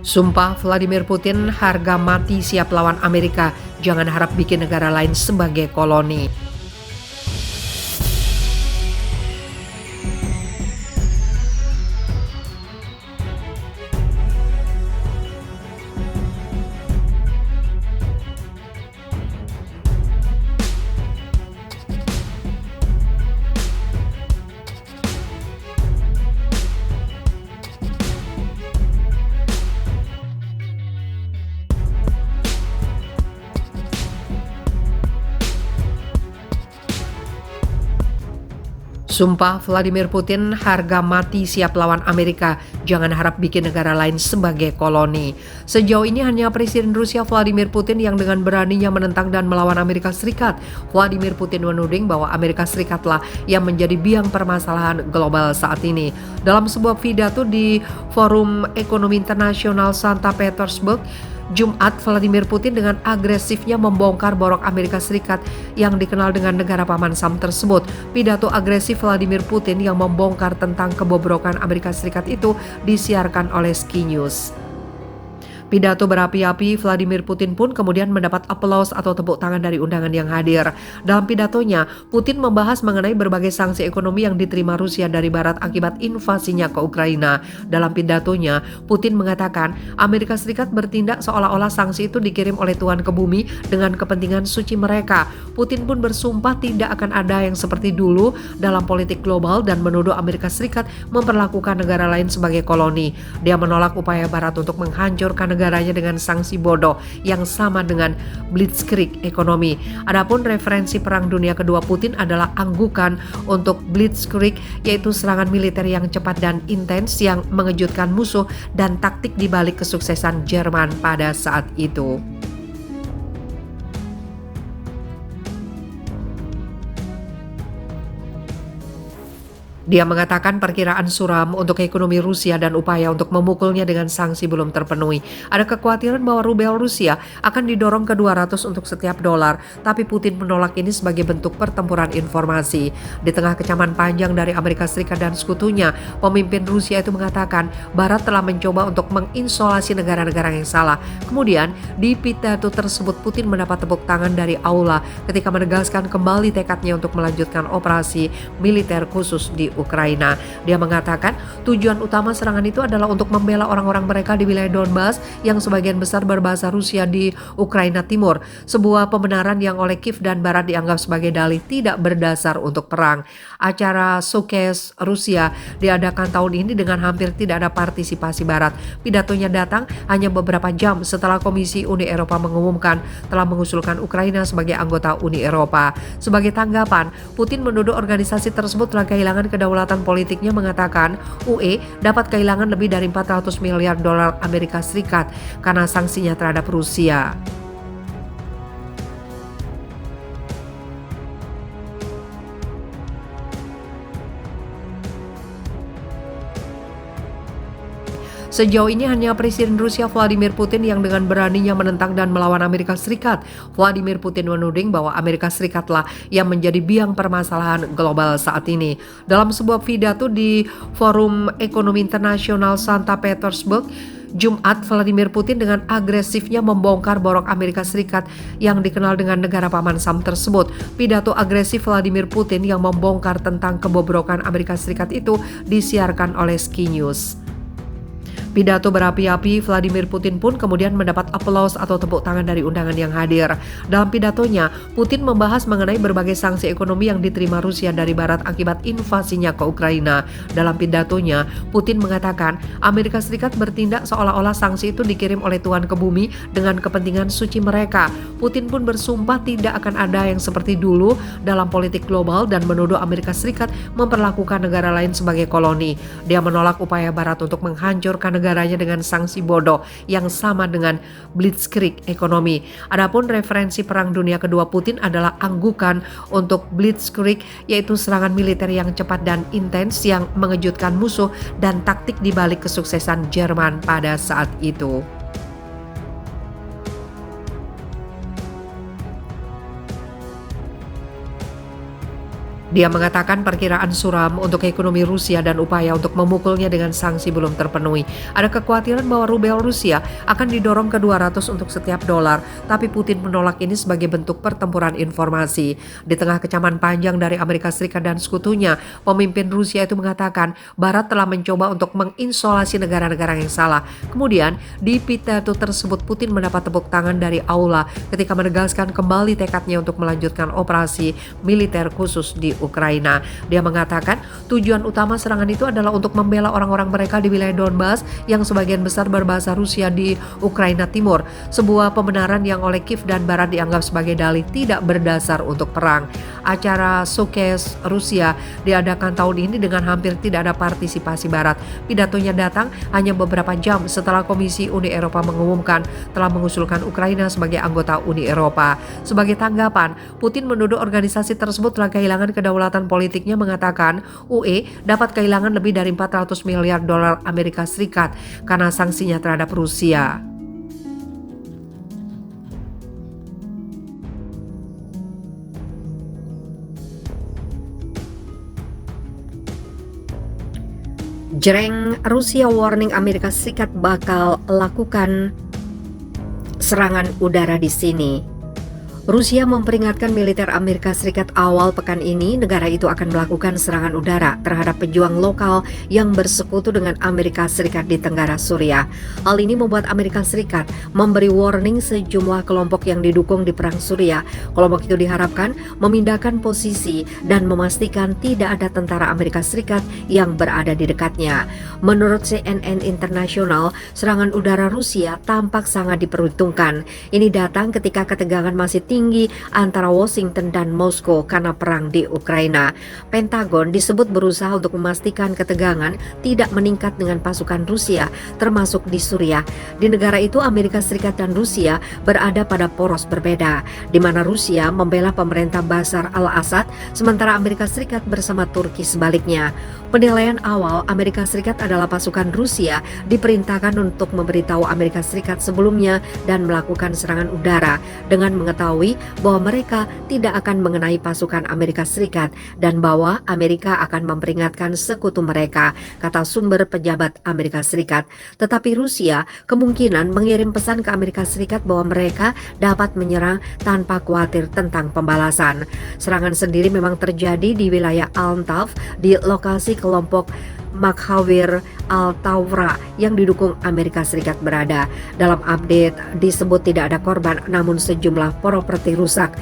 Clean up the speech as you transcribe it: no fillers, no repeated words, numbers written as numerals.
Sumpah Vladimir Putin, harga mati siap lawan Amerika, jangan harap bikin negara lain sebagai koloni. Sumpah Vladimir Putin, harga mati siap lawan Amerika, jangan harap bikin negara lain sebagai koloni. Sejauh ini hanya Presiden Rusia Vladimir Putin yang dengan beraninya menentang dan melawan Amerika Serikat. Vladimir Putin menuding bahwa Amerika Serikatlah yang menjadi biang permasalahan global saat ini. Dalam sebuah pidato di Forum Ekonomi Internasional St. Petersburg, Jumat, Vladimir Putin dengan agresifnya membongkar borok Amerika Serikat yang dikenal dengan negara paman Sam tersebut. Pidato agresif Vladimir Putin yang membongkar tentang kebobrokan Amerika Serikat itu disiarkan oleh Sky News. Pidato berapi-api Vladimir Putin pun kemudian mendapat aplaus atau tepuk tangan dari undangan yang hadir. Dalam pidatonya, Putin membahas mengenai berbagai sanksi ekonomi yang diterima Rusia dari Barat akibat invasinya ke Ukraina. Dalam pidatonya, Putin mengatakan Amerika Serikat bertindak seolah-olah sanksi itu dikirim oleh Tuhan ke bumi dengan kepentingan suci mereka. Putin pun bersumpah tidak akan ada yang seperti dulu dalam politik global dan menuduh Amerika Serikat memperlakukan negara lain sebagai koloni. Dia menolak upaya Barat untuk menghancurkan negaranya dengan sanksi bodoh yang sama dengan blitzkrieg ekonomi. Adapun referensi Perang Dunia Kedua Putin adalah anggukan untuk blitzkrieg, yaitu serangan militer yang cepat dan intens yang mengejutkan musuh dan taktik di balik kesuksesan Jerman pada saat itu. Dia mengatakan perkiraan suram untuk ekonomi Rusia dan upaya untuk memukulnya dengan sanksi belum terpenuhi. Ada kekhawatiran bahwa rubel Rusia akan didorong ke 200 untuk setiap dolar, tapi Putin menolak ini sebagai bentuk pertempuran informasi. Di tengah kecaman panjang dari Amerika Serikat dan sekutunya, pemimpin Rusia itu mengatakan Barat telah mencoba untuk mengisolasi negara-negara yang salah. Kemudian, di pidato tersebut Putin mendapat tepuk tangan dari aula ketika menegaskan kembali tekadnya untuk melanjutkan operasi militer khusus di Ukraina. Dia mengatakan tujuan utama serangan itu adalah untuk membela orang-orang mereka di wilayah Donbas yang sebagian besar berbahasa Rusia di Ukraina Timur. Sebuah pembenaran yang oleh Kiev dan Barat dianggap sebagai dalih tidak berdasar untuk perang. Acara showcase Rusia diadakan tahun ini dengan hampir tidak ada partisipasi Barat. Pidatonya datang hanya beberapa jam setelah Komisi Uni Eropa mengumumkan telah mengusulkan Ukraina sebagai anggota Uni Eropa. Sebagai tanggapan, Putin menuduh organisasi tersebut telah kehilangan kedaulatan politiknya, mengatakan UE dapat kehilangan lebih dari 400 miliar dolar Amerika Serikat karena sanksinya terhadap Rusia. Sejauh ini hanya Presiden Rusia Vladimir Putin yang dengan beraninya menentang dan melawan Amerika Serikat. Vladimir Putin menuding bahwa Amerika Serikatlah yang menjadi biang permasalahan global saat ini. Dalam sebuah pidato di Forum Ekonomi Internasional St. Petersburg, Jumat, Vladimir Putin dengan agresifnya membongkar borok Amerika Serikat yang dikenal dengan negara paman Sam tersebut. Pidato agresif Vladimir Putin yang membongkar tentang kebobrokan Amerika Serikat itu disiarkan oleh Sky News. Pidato berapi-api Vladimir Putin pun kemudian mendapat aplaus atau tepuk tangan dari undangan yang hadir. Dalam pidatonya, Putin membahas mengenai berbagai sanksi ekonomi yang diterima Rusia dari Barat akibat invasinya ke Ukraina. Dalam pidatonya, Putin mengatakan Amerika Serikat bertindak seolah-olah sanksi itu dikirim oleh Tuhan ke bumi dengan kepentingan suci mereka. Putin pun bersumpah tidak akan ada yang seperti dulu dalam politik global dan menuduh Amerika Serikat memperlakukan negara lain sebagai koloni. Dia menolak upaya Barat untuk menghancurkan negaranya dengan sanksi bodoh yang sama dengan blitzkrieg ekonomi. Adapun referensi Perang Dunia Kedua Putin adalah anggukan untuk blitzkrieg, yaitu serangan militer yang cepat dan intens yang mengejutkan musuh dan taktik di balik kesuksesan Jerman pada saat itu. Dia mengatakan perkiraan suram untuk ekonomi Rusia dan upaya untuk memukulnya dengan sanksi belum terpenuhi. Ada kekhawatiran bahwa rubel Rusia akan didorong ke 200 untuk setiap dolar, tapi Putin menolak ini sebagai bentuk pertempuran informasi. Di tengah kecaman panjang dari Amerika Serikat dan sekutunya, pemimpin Rusia itu mengatakan Barat telah mencoba untuk menginsolasi negara-negara yang salah. Kemudian, di pidato tersebut Putin mendapat tepuk tangan dari aula ketika menegaskan kembali tekadnya untuk melanjutkan operasi militer khusus di Ukraina. Dia mengatakan tujuan utama serangan itu adalah untuk membela orang-orang mereka di wilayah Donbas yang sebagian besar berbahasa Rusia di Ukraina Timur. Sebuah pembenaran yang oleh Kiev dan Barat dianggap sebagai dalih tidak berdasar untuk perang. Acara showcase Rusia diadakan tahun ini dengan hampir tidak ada partisipasi Barat. Pidatonya datang hanya beberapa jam setelah Komisi Uni Eropa mengumumkan telah mengusulkan Ukraina sebagai anggota Uni Eropa. Sebagai tanggapan, Putin menuduh organisasi tersebut telah kehilangan kedaulatan politiknya, mengatakan UE dapat kehilangan lebih dari 400 miliar dolar Amerika Serikat karena sanksinya terhadap Rusia. Jreng, Rusia warning Amerika Serikat bakal lakukan serangan udara di sini. Rusia memperingatkan militer Amerika Serikat awal pekan ini negara itu akan melakukan serangan udara terhadap pejuang lokal yang bersekutu dengan Amerika Serikat di Tenggara Suriah. Hal ini membuat Amerika Serikat memberi warning sejumlah kelompok yang didukung di perang Suriah. Kelompok itu diharapkan memindahkan posisi dan memastikan tidak ada tentara Amerika Serikat yang berada di dekatnya. Menurut CNN International, serangan udara Rusia tampak sangat diperhitungkan. Ini datang ketika ketegangan masih tinggi antara Washington dan Moskow karena perang di Ukraina. Pentagon disebut berusaha untuk memastikan ketegangan tidak meningkat dengan pasukan Rusia, termasuk di Suriah. Di negara itu, Amerika Serikat dan Rusia berada pada poros berbeda, di mana Rusia membela pemerintah Bashar al-Assad, sementara Amerika Serikat bersama Turki sebaliknya. Penilaian awal Amerika Serikat adalah pasukan Rusia diperintahkan untuk memberitahu Amerika Serikat sebelumnya dan melakukan serangan udara dengan mengetahui bahwa mereka tidak akan mengenai pasukan Amerika Serikat dan bahwa Amerika akan memperingatkan sekutu mereka, kata sumber pejabat Amerika Serikat. Tetapi Rusia kemungkinan mengirim pesan ke Amerika Serikat bahwa mereka dapat menyerang tanpa khawatir tentang pembalasan. Serangan sendiri memang terjadi di wilayah Al-Taf di lokasi kelompok Makhawir al-Tawra yang didukung Amerika Serikat berada. Dalam update disebut tidak ada korban namun sejumlah properti rusak.